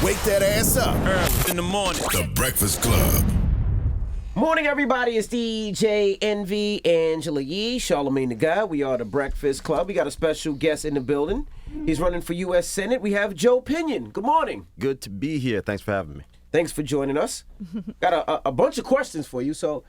Wake that ass up. Early in the morning. The Breakfast Club. Morning, everybody. It's DJ Envy, Angela Yee, Charlamagne the Guy. We are the Breakfast Club. We got a special guest in the building. He's running for U.S. Senate. We have Joe Pinion. Good morning. Good to be here. Thanks for having me. Thanks for joining us. Got a bunch of questions for you. So,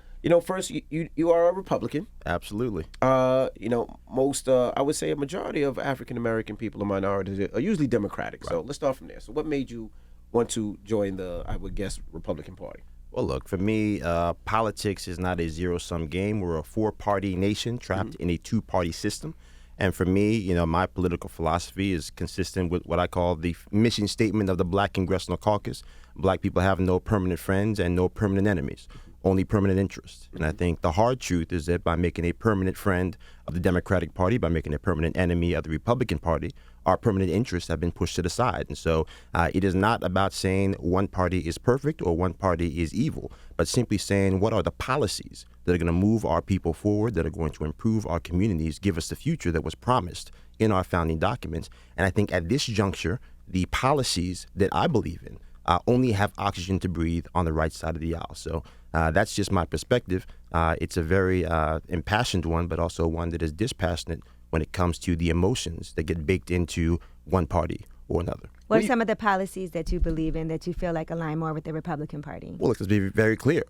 first, you are a Republican. Absolutely. Most, I would say a majority of African-American people and minorities are usually Democratic. Right. So let's start from there. So what made you want to join the, I would guess, Republican Party? Well, look, for me, politics is not a zero-sum game. We're a four-party nation trapped in a two-party system. And for me, my political philosophy is consistent with what I call the mission statement of the Black Congressional Caucus. Black people have no permanent friends and no permanent enemies, only permanent interests. And I think the hard truth is that by making a permanent friend of the Democratic Party, by making a permanent enemy of the Republican Party, our permanent interests have been pushed to the side. And so it is not about saying one party is perfect or one party is evil, but simply saying what are the policies that are going to move our people forward, that are going to improve our communities, give us the future that was promised in our founding documents. And I think at this juncture, the policies that I believe in only have oxygen to breathe on the right side of the aisle. So that's just my perspective. It's a very impassioned one, but also one that is dispassionate when it comes to the emotions that get baked into one party or another. What are some of the policies that you believe in that you feel like align more with the Republican Party? Well, let's be very clear.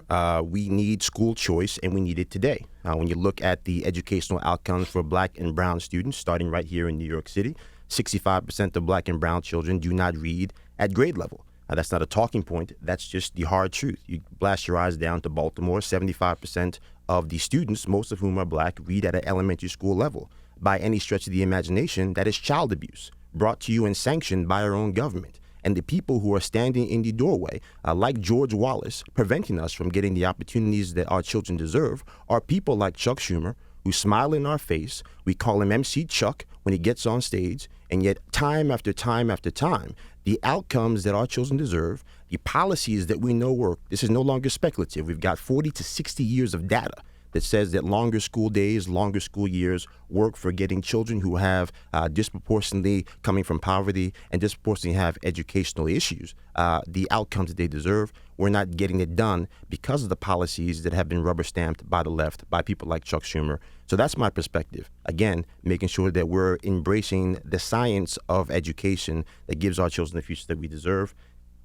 We need school choice, and we need it today. When you look at the educational outcomes for Black and brown students, starting right here in New York City, 65% of Black and brown children do not read at grade level. That's not a talking point. That's just the hard truth. You blast your eyes down to Baltimore, 75% of the students, most of whom are Black, read at an elementary school level. By any stretch of the imagination, that is child abuse, brought to you and sanctioned by our own government. And the people who are standing in the doorway, like George Wallace, preventing us from getting the opportunities that our children deserve, are people like Chuck Schumer, who smile in our face. We call him MC Chuck when he gets on stage, and yet time after time after time, the outcomes that our children deserve, the policies that we know work, this is no longer speculative. We've got 40 to 60 years of data that says that longer school days, longer school years work for getting children who have disproportionately coming from poverty and disproportionately have educational issues, the outcomes that they deserve. We're not getting it done because of the policies that have been rubber stamped by the left, by people like Chuck Schumer. So that's my perspective. Again, making sure that we're embracing the science of education that gives our children the future that we deserve.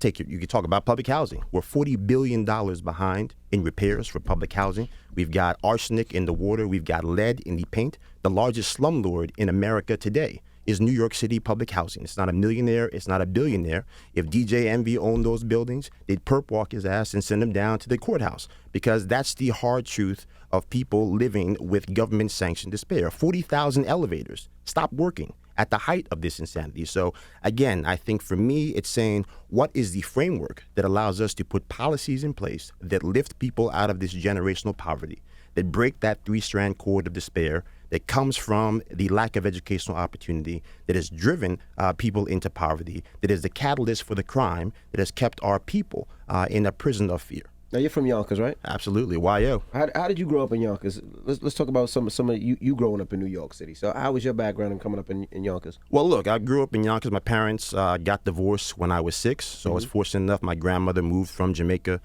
You can talk about public housing. We're $40 billion behind in repairs for public housing. We've got arsenic in the water. We've got lead in the paint. The largest slumlord in America today is New York City public housing. It's not a millionaire. It's not a billionaire. If DJ Envy owned those buildings, they'd perp walk his ass and send him down to the courthouse, because that's the hard truth of people living with government-sanctioned despair. 40,000 elevators stopped working at the height of this insanity. So again, I think for me, it's saying what is the framework that allows us to put policies in place that lift people out of this generational poverty, that break that three-strand cord of despair that comes from the lack of educational opportunity, that has driven people into poverty, that is the catalyst for the crime that has kept our people in a prison of fear. Now, you're from Yonkers, right? Absolutely. YO. How did you grow up in Yonkers? Let's talk about some of you growing up in New York City. So how was your background in coming up in Yonkers? Well, look, I grew up in Yonkers. My parents got divorced when I was 6, so I was fortunate enough. My grandmother moved from Jamaica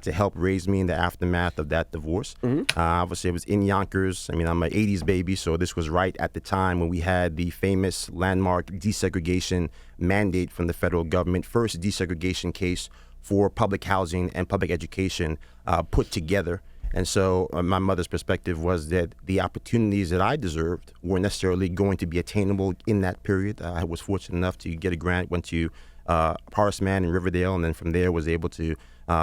to help raise me in the aftermath of that divorce. Obviously, it was in Yonkers. I mean, I'm an 80s baby, so this was right at the time when we had the famous landmark desegregation mandate from the federal government, first desegregation case for public housing and public education put together. And so my mother's perspective was that the opportunities that I deserved weren't necessarily going to be attainable in that period. I was fortunate enough to get a grant, went to Horace Mann in Riverdale, and then from there was able to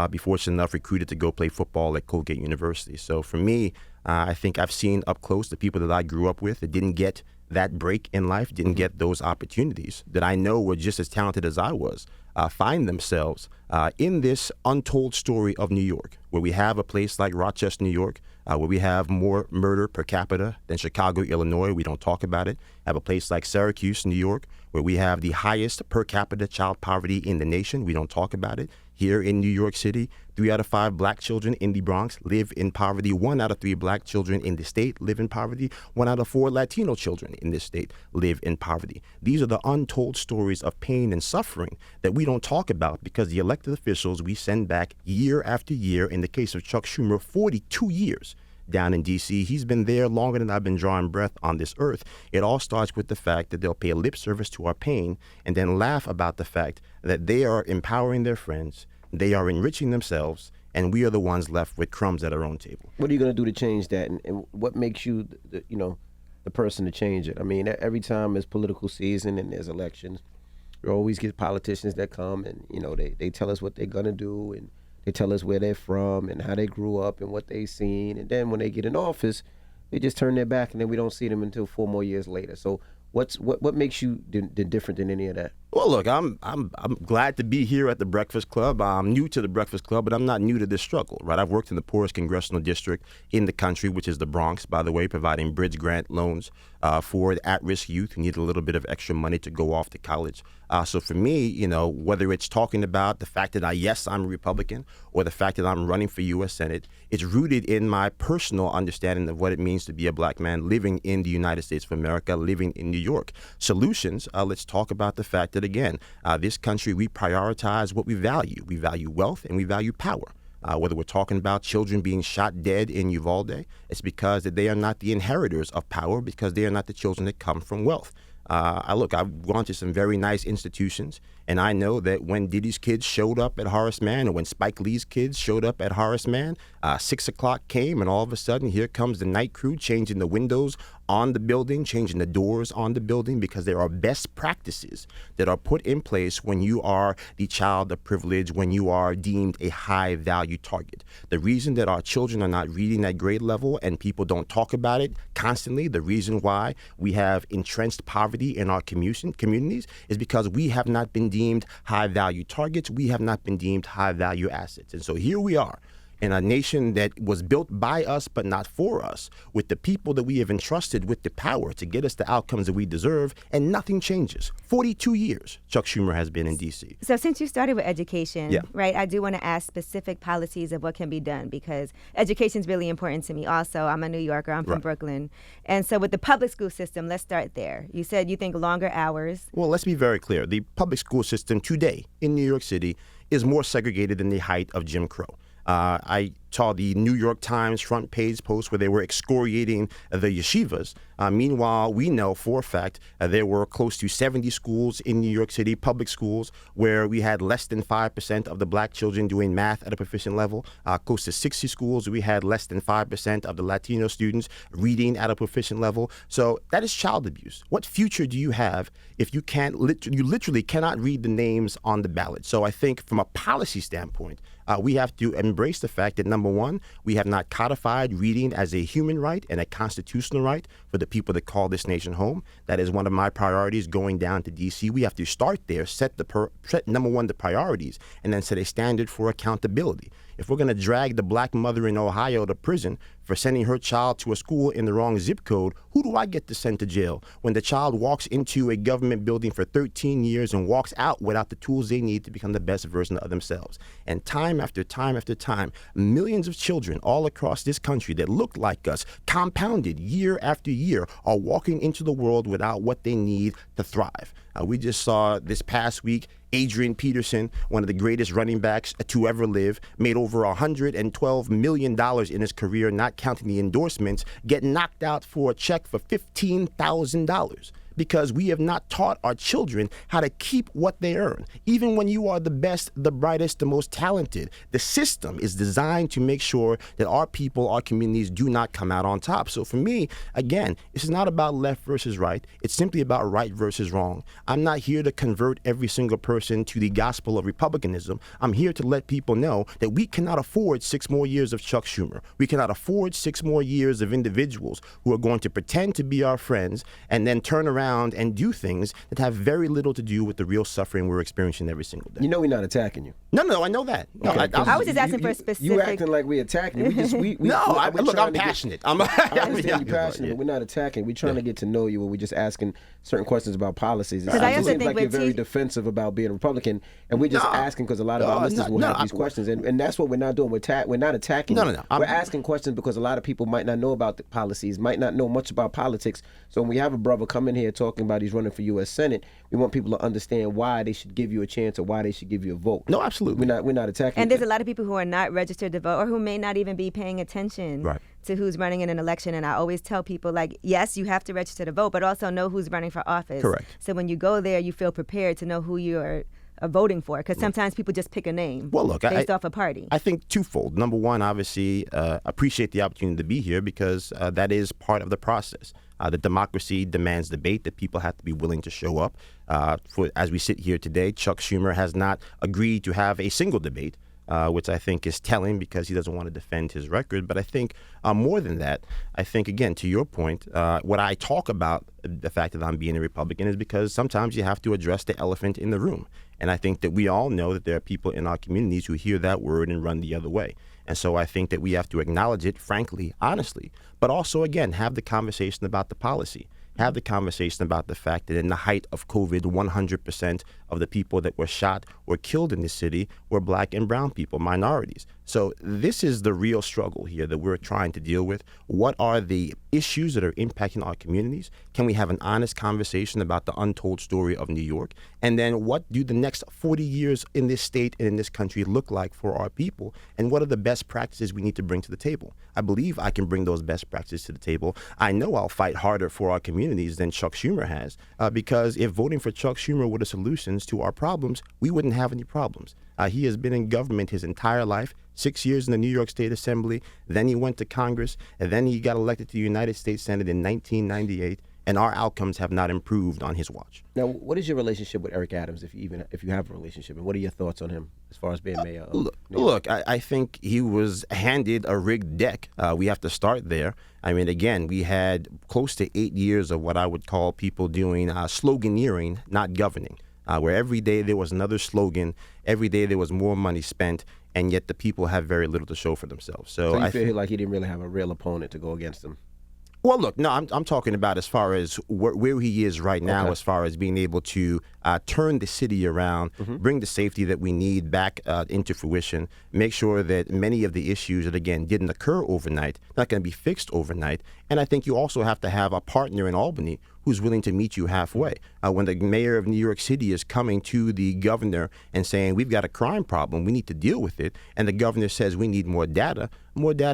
be fortunate enough, recruited to go play football at Colgate University. So for me, I think I've seen up close the people that I grew up with that didn't get that break in life, didn't get those opportunities, that I know were just as talented as I was, find themselves in this untold story of New York, where we have a place like Rochester, New York, where we have more murder per capita than Chicago, Illinois. We don't talk about it. Have a place like Syracuse, New York, where we have the highest per capita child poverty in the nation. We don't talk about it. Here in New York City, 3 out of 5 black children in the Bronx live in poverty. 1 out of 3 black children in the state live in poverty. 1 out of 4 Latino children in this state live in poverty. These are the untold stories of pain and suffering that we don't talk about because the elected officials we send back year after year, in the case of Chuck Schumer, 42 years down in D.C. He's been there longer than I've been drawing breath on this earth. It all starts with the fact that they'll pay lip service to our pain and then laugh about the fact that they are empowering their friends, they are enriching themselves, and we are the ones left with crumbs at our own table. What are you going to do to change that, and what makes you, the person to change it? I mean, every time there's political season and there's elections, you always get politicians that come and, they tell us what they're going to do, and they tell us where they're from and how they grew up and what they've seen. And then when they get in office, they just turn their back and then we don't see them until 4 more years later. So what makes you different than any of that? Well, look, I'm glad to be here at the Breakfast Club. I'm new to the Breakfast Club, but I'm not new to this struggle, right? I've worked in the poorest congressional district in the country, which is the Bronx, by the way, providing bridge grant loans for at-risk youth who need a little bit of extra money to go off to college. So for me, whether it's talking about the fact that I'm a Republican or the fact that I'm running for U.S. Senate, it's rooted in my personal understanding of what it means to be a black man living in the United States of America, living in New York. Solutions, let's talk about the fact that, again, this country, we prioritize what we value. We value wealth and we value power. Whether we're talking about children being shot dead in Uvalde, it's because that they are not the inheritors of power, because they are not the children that come from wealth. I've gone to some very nice institutions, and I know that when Diddy's kids showed up at Horace Mann, or when Spike Lee's kids showed up at Horace Mann, 6 o'clock came, and all of a sudden, here comes the night crew changing the windows on the building, changing the doors on the building, because there are best practices that are put in place when you are the child of privilege, when you are deemed a high-value target. The reason that our children are not reading at grade level and people don't talk about it constantly, the reason why we have entrenched poverty in our communities is because we have not been deemed high-value targets. We have not been deemed high-value assets. And so here we are, in a nation that was built by us but not for us, with the people that we have entrusted with the power to get us the outcomes that we deserve, and nothing changes. 42 years Chuck Schumer has been in D.C. So since you started with education, Yeah. right, I do want to ask specific policies of what can be done, because education is really important to me. Also, I'm a New Yorker. I'm from Right. Brooklyn. And so with the public school system, let's start there. You said you think longer hours. Well, let's be very clear. The public school system today in New York City is more segregated than the height of Jim Crow. I saw the New York Times front page post where they were excoriating the yeshivas. Meanwhile, we know for a fact there were close to 70 schools in New York City, public schools, where we had less than 5% of the black children doing math at a proficient level. Close to 60 schools, we had less than 5% of the Latino students reading at a proficient level. So that is child abuse. What future do you have if you you literally cannot read the names on the ballot? So I think from a policy standpoint, we have to embrace the fact that, number one, we have not codified reading as a human right and a constitutional right for the people that call this nation home. That is one of my priorities going down to D.C. We have to start there, set number one, the priorities, and then set a standard for accountability. If we're going to drag the black mother in Ohio to prison for sending her child to a school in the wrong zip code, who do I get to send to jail when the child walks into a government building for 13 years and walks out without the tools they need to become the best version of themselves? And time after time after time, millions of children all across this country that look like us, compounded year after year, are walking into the world without what they need to thrive. We just saw this past week Adrian Peterson, one of the greatest running backs to ever live, made over $112 million in his career, not counting the endorsements, get knocked out for a check for $15,000. Because we have not taught our children how to keep what they earn. Even when you are the best, the brightest, the most talented, the system is designed to make sure that our people, our communities do not come out on top. So for me, again, this is not about left versus right. It's simply about right versus wrong. I'm not here to convert every single person to the gospel of republicanism. I'm here to let people know that we cannot afford 6 more years of Chuck Schumer. We cannot afford 6 more years of individuals who are going to pretend to be our friends and then turn around around and do things that have very little to do with the real suffering we're experiencing every single day. You know we're not attacking you. No, I know that. No, Okay, I was just asking for a specific. You acting like we attacking you. Look, I'm passionate. I understand you're passionate, but we're not attacking. We're trying to get to know you, and we're just asking certain questions about policies. It I also seems think like you're very defensive about being a Republican, and we're just asking because a lot of our listeners will have these questions, and that's what we're not doing. We're not attacking. No. We're asking questions because a lot of people might not know about the policies, might not know much about politics. So when we have a brother come in here talking about he's running for U.S. Senate, we want people to understand why they should give you a chance or why they should give you a vote. No, absolutely. We're not attacking. And there's a lot of people who are not registered to vote or who may not even be paying attention to who's running in an election. And I always tell people, like, yes, you have to register to vote, but also know who's running for office. Correct. So when you go there, you feel prepared to know who you are voting for, because sometimes people just pick a name based off a party. I think twofold. Number one, obviously, appreciate the opportunity to be here because that is part of the process. The democracy demands debate, that people have to be willing to show up. As we sit here today, Chuck Schumer has not agreed to have a single debate, which I think is telling because he doesn't want to defend his record. But I think more than that, I think, again, to your point, what I talk about the fact that I'm being a Republican is because sometimes you have to address the elephant in the room. And I think that we all know that there are people in our communities who hear that word and run the other way. And so I think that we have to acknowledge it, frankly, honestly, but also, again, have the conversation about the policy. Have the conversation about the fact that in the height of COVID, 100% of the people that were shot or killed in this city were black and brown people, minorities. So this is the real struggle here that we're trying to deal with. What are the issues that are impacting our communities? Can we have an honest conversation about the untold story of New York? And then what do the next 40 years in this state and in this country look like for our people? And what are the best practices we need to bring to the table? I believe I can bring those best practices to the table. I know I'll fight harder for our communities than Chuck Schumer has, because if voting for Chuck Schumer were the solutions to our problems, we wouldn't have any problems. He has been in government his entire life, 6 years in the New York State Assembly, then he went to Congress, and then he got elected to the United States Senate in 1998, and our outcomes have not improved on his watch. Now, what is your relationship with Eric Adams, if you have a relationship, and what are your thoughts on him as far as being mayor of New York? Look, I think he was handed a rigged deck. We have to start there. I mean, again, we had close to 8 years of what I would call people doing sloganeering, not governing, where every day there was another slogan, every day there was more money spent, and yet the people have very little to show for themselves. So you feel like he didn't really have a real opponent to go against him? Well, look, no, I'm talking about as far as where he is right now, as far as being able to turn the city around, bring the safety that we need back into fruition, make sure that many of the issues that, again, didn't occur overnight, not going to be fixed overnight. And I think you also have to have a partner in Albany who's willing to meet you halfway. When the mayor of New York City is coming to the governor and saying, we've got a crime problem, we need to deal with it, and the governor says we need more data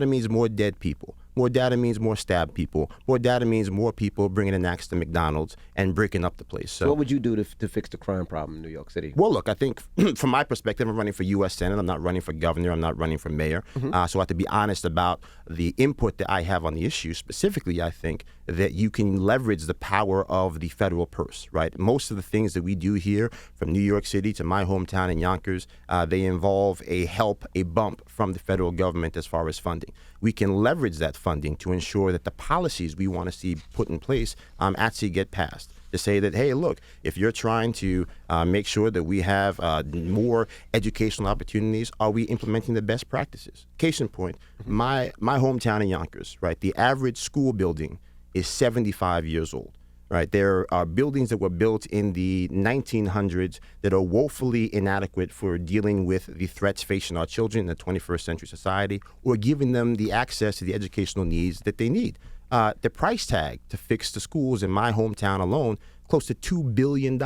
means more dead people. More data means more stabbed people. More data means more people bringing an axe to McDonald's and breaking up the place. So what would you do to fix the crime problem in New York City? Well, look, I think from my perspective, I'm running for U.S. Senate. I'm not running for governor. I'm not running for mayor. So I have to be honest about the input that I have on the issue. Specifically, I think that you can leverage the power of the federal purse, right? Most of the things that we do here, from New York City to my hometown in Yonkers, they involve a bump from the federal government as far as funding. We can leverage that funding to ensure that the policies we want to see put in place actually get passed. To say that, hey, look, if you're trying to make sure that we have more educational opportunities, are we implementing the best practices? Case in point, my hometown in Yonkers, right? The average school building is 75 years old. Right, there are buildings that were built in the 1900s that are woefully inadequate for dealing with the threats facing our children in the 21st century society, or giving them the access to the educational needs that they need. The price tag to fix the schools in my hometown alone, close to $2 billion.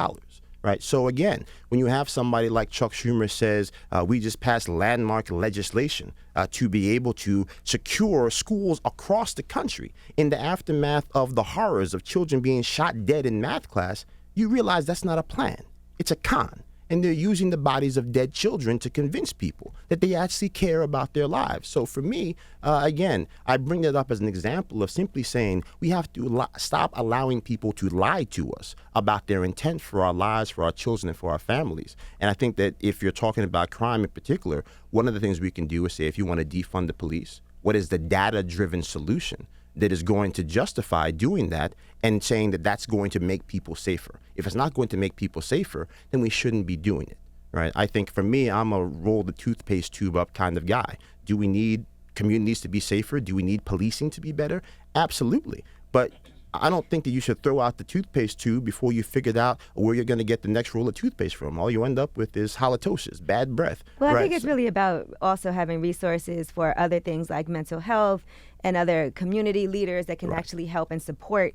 Right. So, again, when you have somebody like Chuck Schumer says, we just passed landmark legislation to be able to secure schools across the country in the aftermath of the horrors of children being shot dead in math class, you realize that's not a plan. It's a con. And they're using the bodies of dead children to convince people that they actually care about their lives. So for me, again, I bring that up as an example of simply saying we have to stop allowing people to lie to us about their intent for our lives, for our children, and for our families. And I think that if you're talking about crime in particular, one of the things we can do is say, if you want to defund the police, what is the data-driven solution? that is going to justify doing that and saying that that's going to make people safer. If it's not going to make people safer, then we shouldn't be doing it, right? I think for me, I'm a roll the toothpaste tube up kind of guy. Do we need communities to be safer? Do we need policing to be better? Absolutely. But I don't think that you should throw out the toothpaste tube before you figured out where you're going to get the next roll of toothpaste from. All you end up with is halitosis, bad breath. Well, right? I think it's really about also having resources for other things like mental health and other community leaders that can actually help and support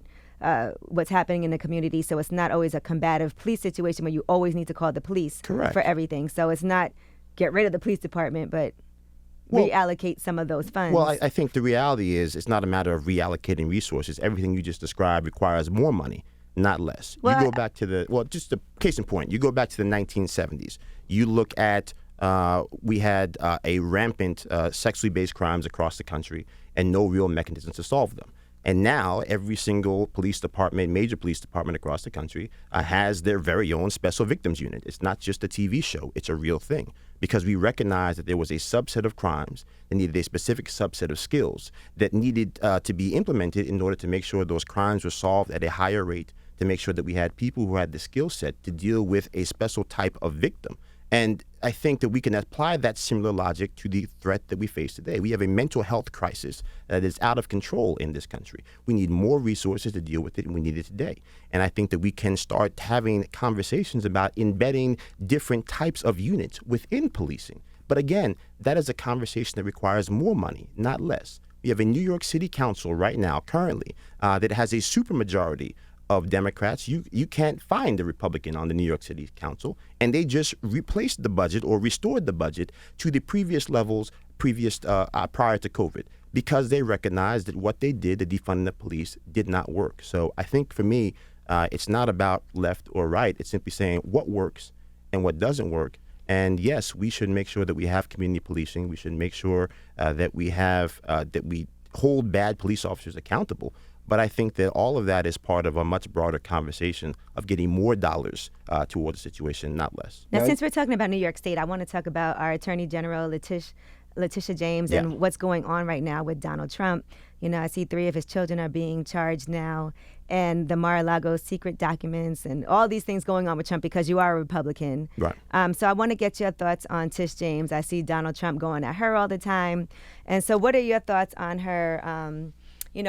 what's happening in the community. So it's not always a combative police situation where you always need to call the police for everything. So it's not get rid of the police department, but reallocate some of those funds. Well, I think the reality is it's not a matter of reallocating resources. Everything you just described requires more money, not less. Well, you go back to just a case in point, you go back to the 1970s. You look at, we had a rampant sexually based crimes across the country and no real mechanisms to solve them. And now every single police department, major police department across the country has their very own special victims unit. It's not just a TV show. It's a real thing. Because we recognized that there was a subset of crimes that needed a specific subset of skills that needed to be implemented in order to make sure those crimes were solved at a higher rate, to make sure that we had people who had the skill set to deal with a special type of victim. And I think that we can apply that similar logic to the threat that we face today. We have a mental health crisis that is out of control in this country. We need more resources to deal with it, and we need it today. And I think that we can start having conversations about embedding different types of units within policing. But again, that is a conversation that requires more money, not less. We have a New York City Council right now, currently, that has a supermajority of Democrats. You can't find a Republican on the New York City Council, and they just replaced the budget or restored the budget to the previous levels prior to COVID, because they recognized that what they did, the defunding the police, did not work. So I think for me, it's not about left or right. It's simply saying what works and what doesn't work. And yes, we should make sure that we have community policing. We should make sure that we have that we hold bad police officers accountable. But I think that all of that is part of a much broader conversation of getting more dollars toward the situation, not less. Now, since we're talking about New York State, I want to talk about our Attorney General, Letitia James, and what's going on right now with Donald Trump. You know, I see 3 of his children are being charged now, and the Mar-a-Lago secret documents and all these things going on with Trump because you are a Republican. Right. So I want to get your thoughts on Tish James. I see Donald Trump going at her all the time. And so what are your thoughts on her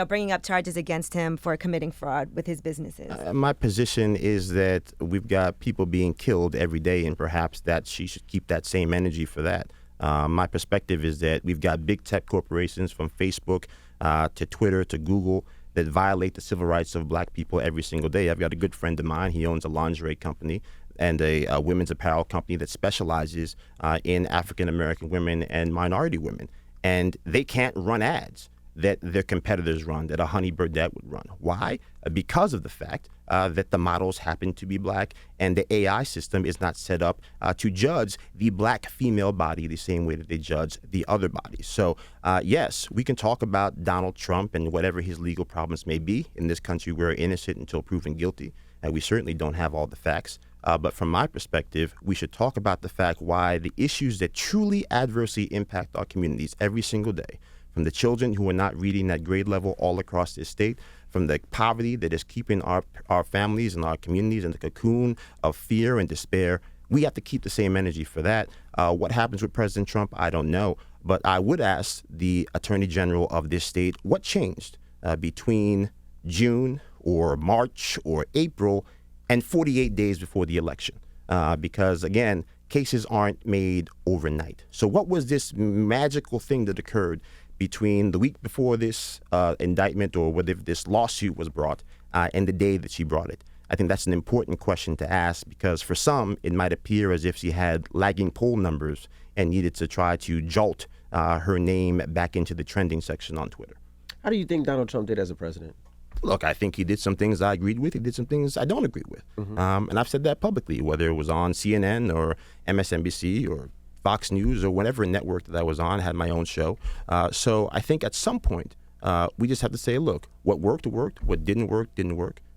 bringing up charges against him for committing fraud with his businesses? My position is that we've got people being killed every day, and perhaps that she should keep that same energy for that. My perspective is that we've got big tech corporations from Facebook to Twitter to Google that violate the civil rights of black people every single day. I've got a good friend of mine. He owns a lingerie company and a women's apparel company that specializes in African-American women and minority women. And they can't run ads that their competitors run, that a Honey Burdette would run. Why? Because of the fact that the models happen to be black, and the AI system is not set up to judge the black female body the same way that they judge the other bodies. So yes, we can talk about Donald Trump and whatever his legal problems may be. In this country, we're innocent until proven guilty, and we certainly don't have all the facts. But from my perspective, we should talk about the fact why the issues that truly adversely impact our communities every single day, from the children who are not reading at grade level all across this state, from the poverty that is keeping our families and our communities in the cocoon of fear and despair. We have to keep the same energy for that. What happens with President Trump, I don't know. But I would ask the Attorney General of this state what changed between June or March or April and 48 days before the election. Because, again, cases aren't made overnight. So what was this magical thing that occurred between the week before this indictment or whether this lawsuit was brought and the day that she brought it? I think that's an important question to ask, because for some, it might appear as if she had lagging poll numbers and needed to try to jolt her name back into the trending section on Twitter. How do you think Donald Trump did as a president? Look, I think he did some things I agreed with. He did some things I don't agree with. Mm-hmm. And I've said that publicly, whether it was on CNN or MSNBC or Fox News or whatever network that I was on. I had my own show. So I think at some point, we just have to say, look, what worked, what didn't work.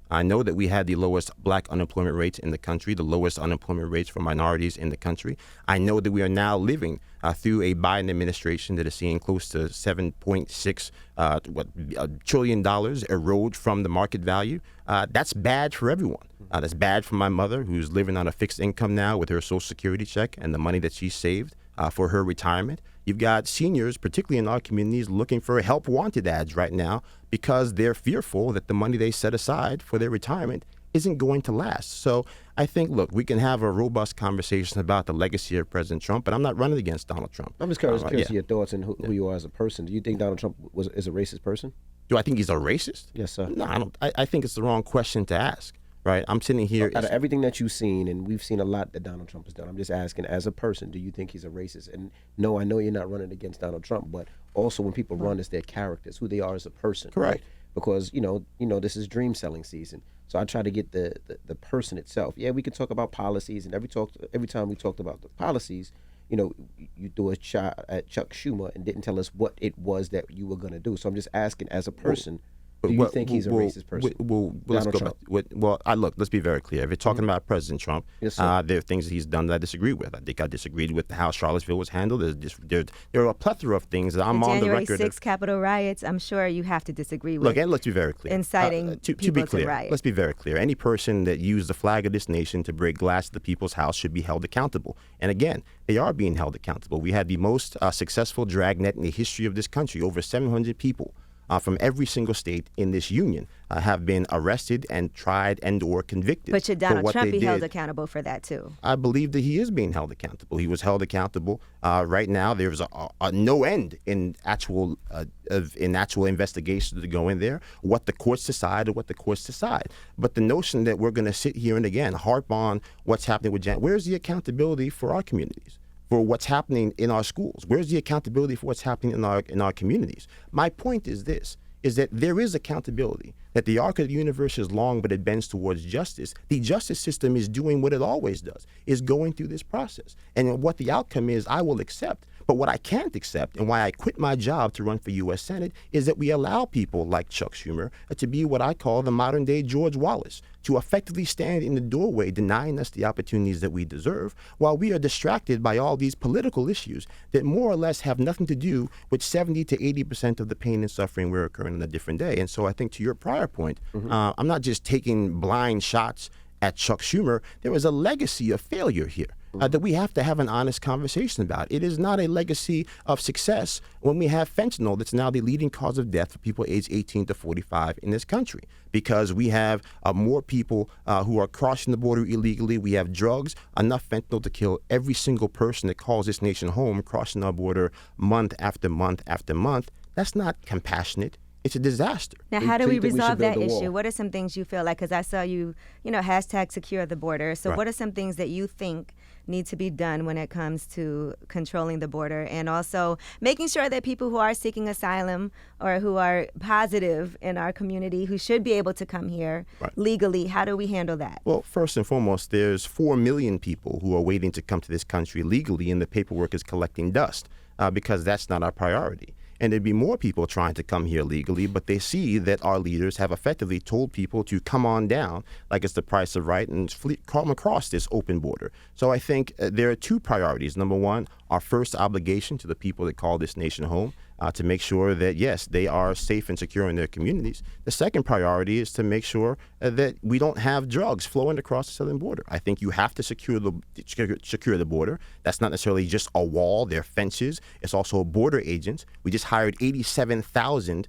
I know that we had the lowest black unemployment rates in the country, the lowest unemployment rates for minorities in the country. I know that we are now living through a Biden administration that is seeing close to $7.6 trillion erode from the market value. That's bad for everyone. That's bad for my mother, who's living on a fixed income now with her Social Security check and the money that she saved for her retirement. You've got seniors, particularly in our communities, looking for help wanted ads right now because they're fearful that the money they set aside for their retirement isn't going to last. So I think, look, we can have a robust conversation about the legacy of President Trump, but I'm not running against Donald Trump. I'm just curious of your thoughts and who you are as a person. Do you think Donald Trump is a racist person? Do I think he's a racist? Yes, sir. No, I don't. I think it's the wrong question to ask. Right, I'm sitting here. Out of everything that you've seen, and we've seen a lot that Donald Trump has done, I'm just asking, as a person, do you think he's a racist? And no, I know you're not running against Donald Trump, but also when people run, it's their characters, who they are as a person. Correct. Right? Because you know, this is dream selling season, so I try to get the person itself. Yeah, we can talk about policies, and every time we talked about the policies, you know, you threw a shot at Chuck Schumer and didn't tell us what it was that you were going to do. So I'm just asking, as a person. Do you think he's a racist person? Let's go back. Let's be very clear. If you're talking about President Trump, yes, there are things that he's done that I disagree with. I think I disagreed with how Charlottesville was handled. There are a plethora of things that I'm on the record. January 6th Capitol riots, I'm sure you have to disagree with. Look, and let's be very clear. Inciting to people be clear, to riot. Let's be very clear. Any person that used the flag of this nation to break glass at the people's house should be held accountable. And again, they are being held accountable. We had the most successful dragnet in the history of this country. Over 700 people from every single state in this union have been arrested and tried and or convicted. But should Donald Trump be held did. accountable for that too? I believe that he is being held accountable. He was held accountable. Right now, there's a no end in actual investigations to go in there. What the courts decide or what the courts decide. But the notion that we're going to sit here and again harp on what's happening with where's the accountability for our communities? For what's happening in our schools? Where's the accountability for what's happening in our communities? My point is this, is that there is accountability, that the arc of the universe is long, but it bends towards justice. The justice system is doing what it always does, is going through this process. And what the outcome is, I will accept. But what I can't accept, and why I quit my job to run for U.S. Senate, is that we allow people like Chuck Schumer to be what I call the modern-day George Wallace, to effectively stand in the doorway denying us the opportunities that we deserve, while we are distracted by all these political issues that more or less have nothing to do with 70 to 80% of the pain and suffering we're occurring on a different day. And so I think to your prior point, I'm not just taking blind shots at Chuck Schumer. There is a legacy of failure here. That we have to have an honest conversation about. It is not a legacy of success when we have fentanyl that's now the leading cause of death for people aged 18 to 45 in this country, because we have more people who are crossing the border illegally. We have drugs, enough fentanyl to kill every single person that calls this nation home, crossing our border month after month after month. That's not compassionate. It's a disaster. Now, how do we resolve that issue? What are some things you feel like, because I saw you hashtag secure the border. So what are some things that you think need to be done when it comes to controlling the border, and also making sure that people who are seeking asylum or who are positive in our community, who should be able to come here legally, how do we handle that? Well, first and foremost, there's 4 million people who are waiting to come to this country legally, and the paperwork is collecting dust because that's not our priority. And there'd be more people trying to come here legally, but they see that our leaders have effectively told people to come on down, like it's the price of right, and come across this open border. So I think there are 2 priorities. Number one, our first obligation to the people that call this nation home, to make sure that, yes, they are safe and secure in their communities. The second priority is to make sure that we don't have drugs flowing across the southern border. I think you have to secure the border. That's not necessarily just a wall. There are fences. It's also border agents. We just hired 87,000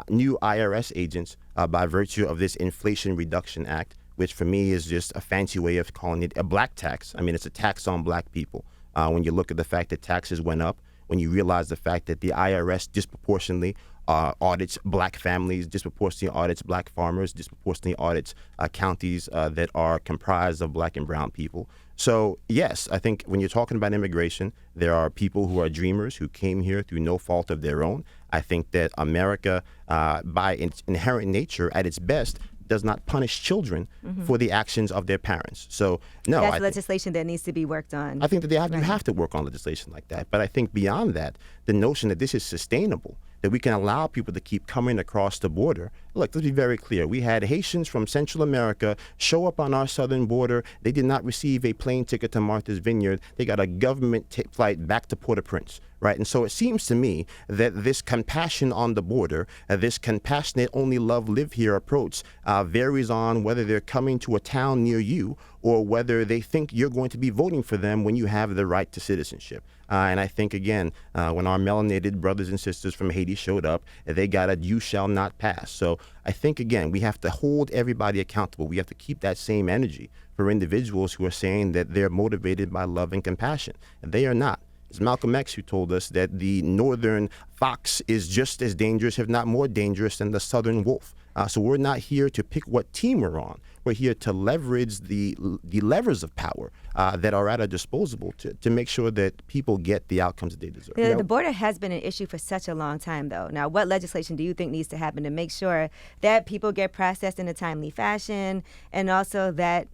new IRS agents by virtue of this Inflation Reduction Act, which for me is just a fancy way of calling it a black tax. I mean, it's a tax on black people. When you look at the fact that taxes went up, when you realize the fact that the IRS disproportionately audits black families, disproportionately audits black farmers, disproportionately audits counties that are comprised of black and brown people. So, yes, I think when you're talking about immigration, there are people who are dreamers who came here through no fault of their own. I think that America, by its inherent nature, at its best, does not punish children for the actions of their parents. So, no. That's legislation that needs to be worked on. I think that you have to work on legislation like that. But I think beyond that, the notion that this is sustainable, that we can allow people to keep coming across the border. Look, let's be very clear. We had Haitians from Central America show up on our southern border. They did not receive a plane ticket to Martha's Vineyard. They got a government flight back to Port-au-Prince, right? And so it seems to me that this compassion on the border, this compassionate only love live here approach varies on whether they're coming to a town near you or whether they think you're going to be voting for them when you have the right to citizenship. And I think, again, when our melanated brothers and sisters from Haiti showed up, they got a "you shall not pass." So I think, again, we have to hold everybody accountable. We have to keep that same energy for individuals who are saying that they're motivated by love and compassion. And they are not. It's Malcolm X who told us that the northern fox is just as dangerous, if not more dangerous, than the southern wolf. So we're not here to pick what team we're on. We're here to leverage the levers of power that are at our disposal to make sure that people get the outcomes that they deserve. The border has been an issue for such a long time, though. Now, what legislation do you think needs to happen to make sure that people get processed in a timely fashion, and also that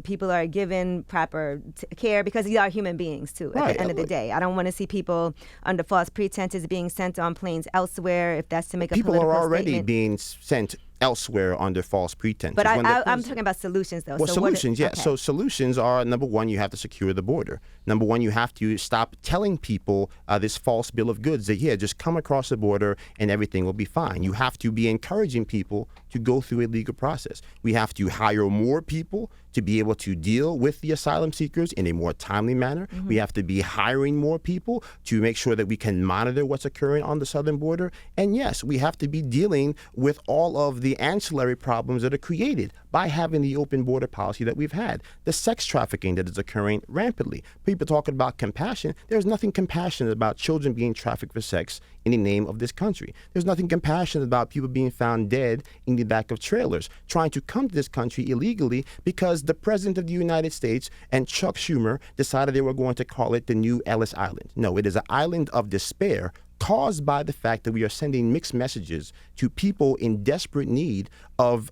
people are given proper care, because these are human beings, too, at the end of the day. I don't want to see people under false pretenses being sent on planes elsewhere, if that's to make a political statement. People are already being sent elsewhere under false pretenses. But I'm talking about solutions, though. Well, solutions, yeah. Okay. So solutions are, number one, you have to secure the border. Number one, you have to stop telling people this false bill of goods that, just come across the border and everything will be fine. You have to be encouraging people to go through a legal process. We have to hire more people to be able to deal with the asylum seekers in a more timely manner. Mm-hmm. We have to be hiring more people to make sure that we can monitor what's occurring on the southern border. And yes, we have to be dealing with all of the ancillary problems that are created by having the open border policy that we've had. The sex trafficking that is occurring rampantly. People talking about compassion. There's nothing compassionate about children being trafficked for sex in the name of this country. There's nothing compassionate about people being found dead in the back of trailers trying to come to this country illegally because the President of the United States and Chuck Schumer decided they were going to call it the new Ellis Island. No, it is an island of despair caused by the fact that we are sending mixed messages to people in desperate need of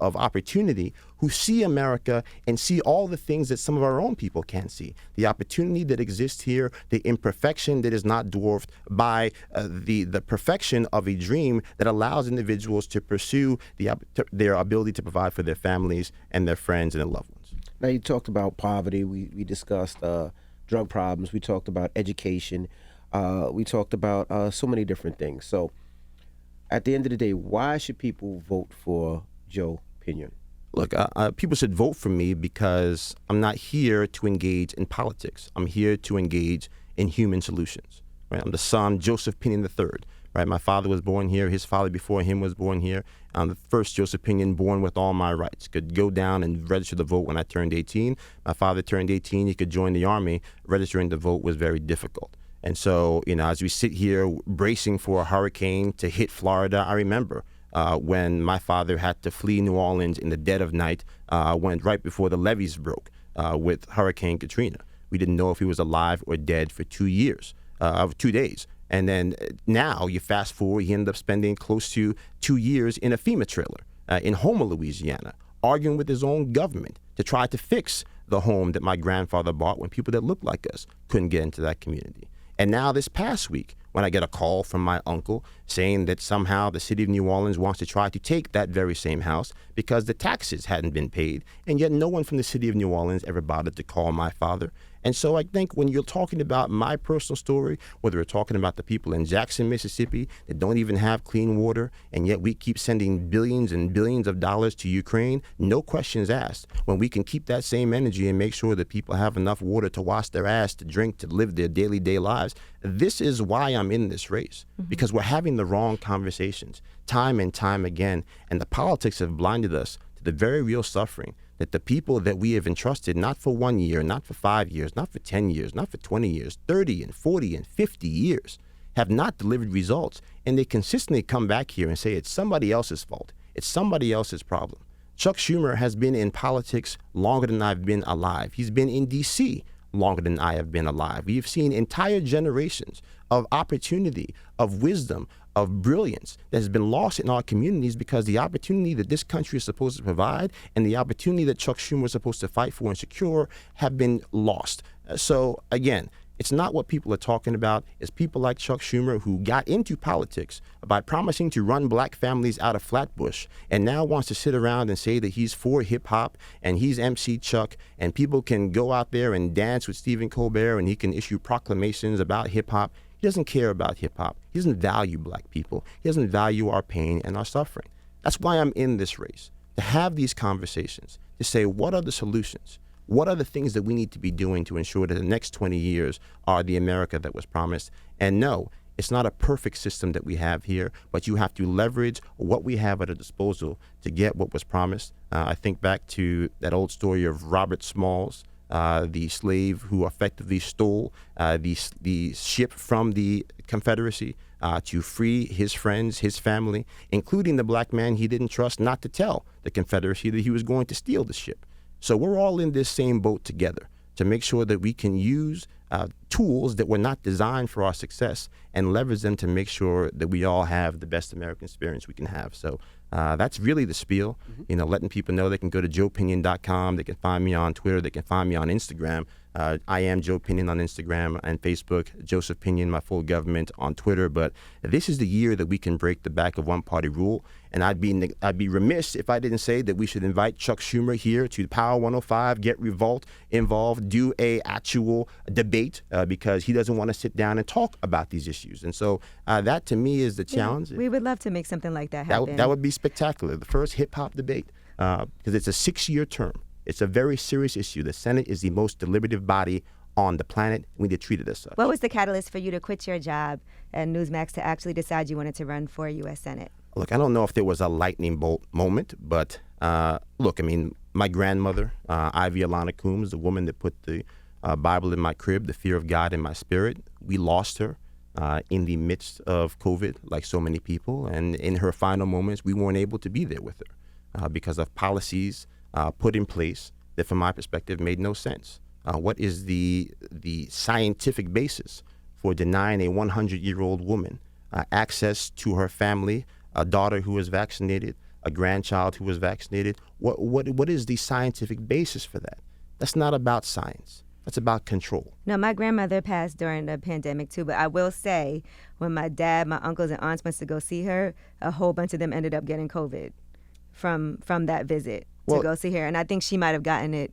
opportunity who see America and see all the things that some of our own people can't see. The opportunity that exists here, the imperfection that is not dwarfed by the perfection of a dream that allows individuals to pursue their ability to provide for their families and their friends and their loved ones. Now, you talked about poverty. We discussed drug problems. We talked about education. We talked about so many different things. So at the end of the day, why should people vote for Joe Pinion? Look, people should vote for me because I'm not here to engage in politics. I'm here to engage in human solutions. Right? I'm the son, Joseph Pinion III. Right? My father was born here. His father before him was born here. I'm the first Joseph Pinion born with all my rights. Could go down and register to vote when I turned 18. My father turned 18. He could join the Army. Registering to vote was very difficult. And so, as we sit here bracing for a hurricane to hit Florida, I remember when my father had to flee New Orleans in the dead of night, went right before the levees broke with Hurricane Katrina. We didn't know if he was alive or dead for 2 years, 2 days. And then now you fast forward, he ended up spending close to 2 years in a FEMA trailer in Houma, Louisiana, arguing with his own government to try to fix the home that my grandfather bought when people that looked like us couldn't get into that community. And now this past week, when I get a call from my uncle saying that somehow the city of New Orleans wants to try to take that very same house because the taxes hadn't been paid, and yet no one from the city of New Orleans ever bothered to call my father. And so I think when you're talking about my personal story, whether we're talking about the people in Jackson, Mississippi that don't even have clean water, and yet we keep sending billions and billions of dollars to Ukraine, no questions asked, when we can keep that same energy and make sure that people have enough water to wash their ass, to drink, to live their daily day lives. This is why I'm in this race, because we're having the wrong conversations time and time again, and the politics have blinded us to the very real suffering that the people that we have entrusted, not for 1 year, not for 5 years, not for 10 years, not for 20 years, 30 and 40 and 50 years, have not delivered results. And they consistently come back here and say it's somebody else's fault. It's somebody else's problem. Chuck Schumer has been in politics longer than I've been alive. He's been in D.C. longer than I have been alive. We've seen entire generations of opportunity, of wisdom, of brilliance that has been lost in our communities because the opportunity that this country is supposed to provide and the opportunity that Chuck Schumer is supposed to fight for and secure have been lost. So again, It's not what people are talking about. It's people like Chuck Schumer who got into politics by promising to run black families out of Flatbush and now wants to sit around and say that he's for hip hop and he's MC Chuck and people can go out there and dance with Stephen Colbert and he can issue proclamations about hip hop. He doesn't care about hip hop. He doesn't value black people. He doesn't value our pain and our suffering. That's why I'm in this race, to have these conversations, to say what are the solutions? What are the things that we need to be doing to ensure that the next 20 years are the America that was promised? And no, it's not a perfect system that we have here, but you have to leverage what we have at our disposal to get what was promised. I think back to that old story of Robert Smalls, the slave who effectively stole the ship from the Confederacy to free his friends, his family, including the black man he didn't trust not to tell the Confederacy that he was going to steal the ship. So we're all in this same boat together to make sure that we can use tools that were not designed for our success and leverage them to make sure that we all have the best American experience we can have. So that's really the spiel, letting people know they can go to JoePinion.com. They can find me on Twitter. They can find me on Instagram. I am Joe Pinion on Instagram and Facebook, Joseph Pinion, my full government on Twitter. But this is the year that we can break the back of one-party rule. And I'd be remiss if I didn't say that we should invite Chuck Schumer here to Power 105, get Revolt involved, do a actual debate because he doesn't want to sit down and talk about these issues. And so that to me is the challenge. We would love to make something like that happen. That would be spectacular. The first hip-hop debate, because it's a 6-year term. It's a very serious issue. The Senate is the most deliberative body on the planet. We need to treat it as such. What was the catalyst for you to quit your job at Newsmax to actually decide you wanted to run for U.S. Senate? Look, I don't know if there was a lightning bolt moment, but my grandmother, Ivy Alana Coombs, the woman that put the Bible in my crib, the fear of God in my spirit, we lost her in the midst of COVID, like so many people. And in her final moments, we weren't able to be there with her because of policies put in place that, from my perspective, made no sense. What is the scientific basis for denying a 100-year-old woman access to her family, a daughter who was vaccinated, a grandchild who was vaccinated? What is the scientific basis for that? That's not about science. That's about control. No, my grandmother passed during the pandemic too, but I will say when my dad, my uncles, and aunts went to go see her, a whole bunch of them ended up getting COVID from that visit to go see her. And I think she might have gotten it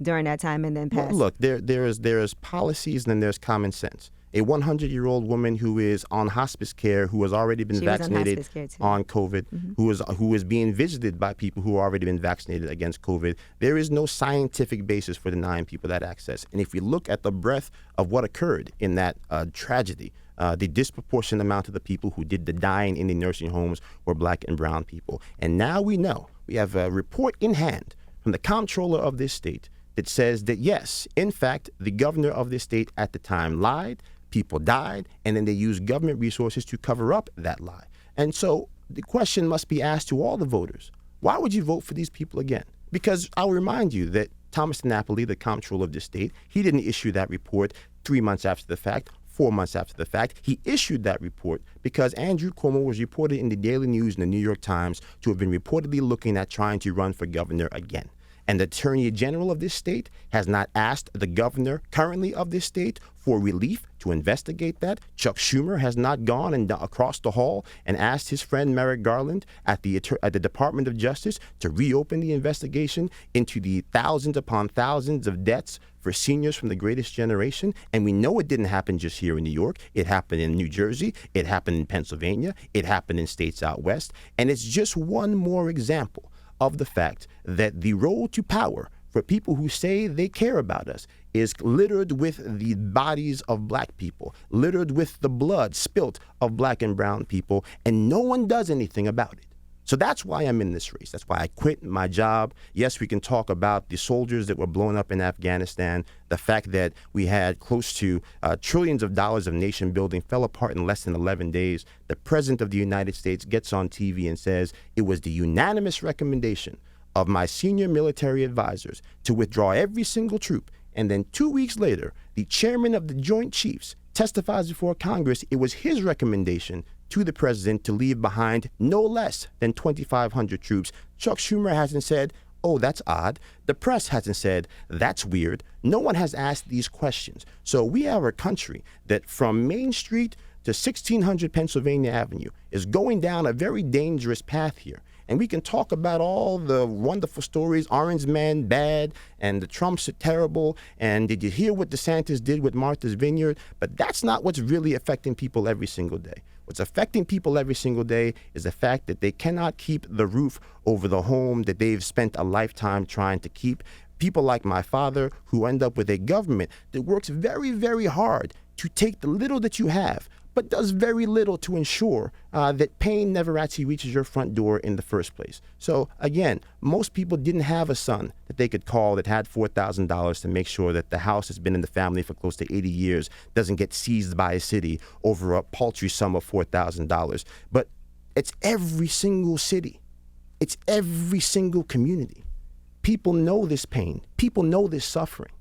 during that time and then passed. Well, look, there is policies and then there's common sense. A 100-year-old woman who is on hospice care, who has already been vaccinated on COVID, who is being visited by people who have already been vaccinated against COVID, there is no scientific basis for denying people that access. And if we look at the breadth of what occurred in that tragedy, the disproportionate amount of the people who did the dying in the nursing homes were black and brown people. And now we know, we have a report in hand from the comptroller of this state that says that, yes, in fact, the governor of this state at the time lied, people died, and then they used government resources to cover up that lie. And so the question must be asked to all the voters, why would you vote for these people again? Because I'll remind you that Thomas Napoli, the comptroller of this state, he didn't issue that report 3 months after the fact, 4 months after the fact. He issued that report because Andrew Cuomo was reported in the Daily News and the New York Times to have been reportedly looking at trying to run for governor again. And the Attorney General of this state has not asked the governor currently of this state for relief to investigate that. Chuck Schumer has not gone and across the hall and asked his friend Merrick Garland at the Department of Justice to reopen the investigation into the thousands upon thousands of deaths for seniors from the greatest generation. And we know it didn't happen just here in New York. It happened in New Jersey. It happened in Pennsylvania. It happened in states out west. And it's just one more example of the fact that the road to power for people who say they care about us is littered with the bodies of black people, littered with the blood spilt of black and brown people, and no one does anything about it. So that's why I'm in this race. That's why I quit my job. Yes, we can talk about the soldiers that were blown up in Afghanistan, the fact that we had close to trillions of dollars of nation building fell apart in less than 11 days. The President of the United States gets on TV and says it was the unanimous recommendation of my senior military advisors to withdraw every single troop. And then 2 weeks later, the chairman of the Joint Chiefs testifies before Congress it was his recommendation to the president to leave behind no less than 2,500 troops. Chuck Schumer hasn't said oh, that's odd. The press hasn't said, that's weird. No one has asked these questions. So we have a country that from Main Street to 1600 Pennsylvania Avenue is going down a very dangerous path here. And we can talk about all the wonderful stories, Orange Man bad, and the Trumps are terrible, and did you hear what DeSantis did with Martha's Vineyard? But that's not what's really affecting people every single day. What's affecting people every single day is the fact that they cannot keep the roof over the home that they've spent a lifetime trying to keep. People like my father who end up with a government that works very, very hard to take the little that you have, but does very little to ensure that pain never actually reaches your front door in the first place. So again, most people didn't have a son that they could call that had $4,000 to make sure that the house that's been in the family for close to 80 years doesn't get seized by a city over a paltry sum of $4,000. But it's every single city. It's every single community. People know this pain. People know this suffering.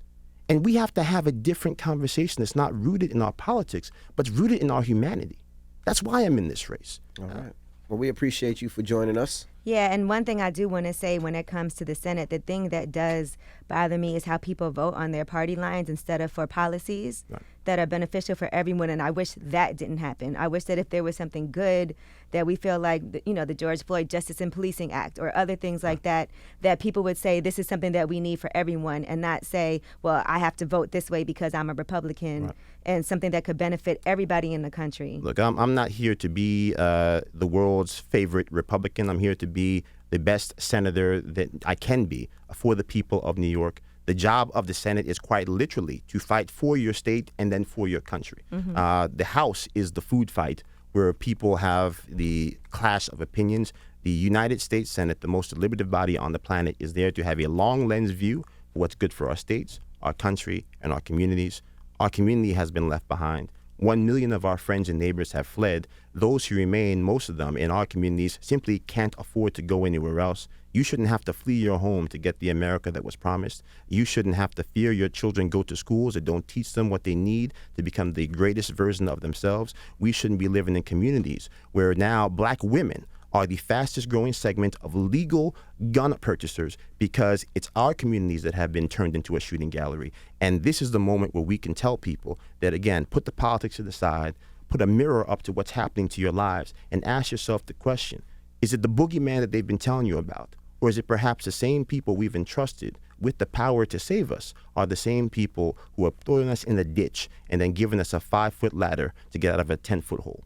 And we have to have a different conversation that's not rooted in our politics, but it's rooted in our humanity. That's why I'm in this race. All right. Well, we appreciate you for joining us. Yeah, and one thing I do want to say when it comes to the Senate, the thing that does bother me is how people vote on their party lines instead of for policies that are beneficial for everyone, and I wish that didn't happen. I wish that if there was something good that we feel like, the George Floyd Justice and Policing Act or other things like that, that people would say this is something that we need for everyone and not say, well, I have to vote this way because I'm a Republican, and something that could benefit everybody in the country. Look, I'm not here to be the world's favorite Republican. I'm here to be the best senator that I can be for the people of New York. The job of the Senate is quite literally to fight for your state and then for your country. The House is the food fight where people have the clash of opinions. The United States Senate, the most deliberative body on the planet, is there to have a long lens view for what's good for our states, our country, and our communities. Our community has been left behind. 1 million of our friends and neighbors have fled. Those who remain, most of them in our communities, simply can't afford to go anywhere else. You shouldn't have to flee your home to get the America that was promised. You shouldn't have to fear your children go to schools that don't teach them what they need to become the greatest version of themselves. We shouldn't be living in communities where now black women are the fastest growing segment of legal gun purchasers because it's our communities that have been turned into a shooting gallery. And this is the moment where we can tell people that, again, put the politics to the side, put a mirror up to what's happening to your lives, and ask yourself the question, is it the boogeyman that they've been telling you about? Or is it perhaps the same people we've entrusted with the power to save us are the same people who are throwing us in a ditch and then giving us a 5-foot ladder to get out of a 10-foot hole?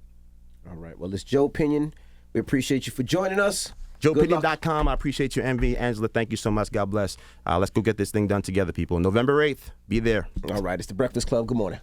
All right. Well, it's Joe Pinion. We appreciate you for joining us. JoePinion.com. I appreciate your envy. Angela, thank you so much. God bless. Let's go get this thing done together, people. November 8th, be there. All right. It's The Breakfast Club. Good morning.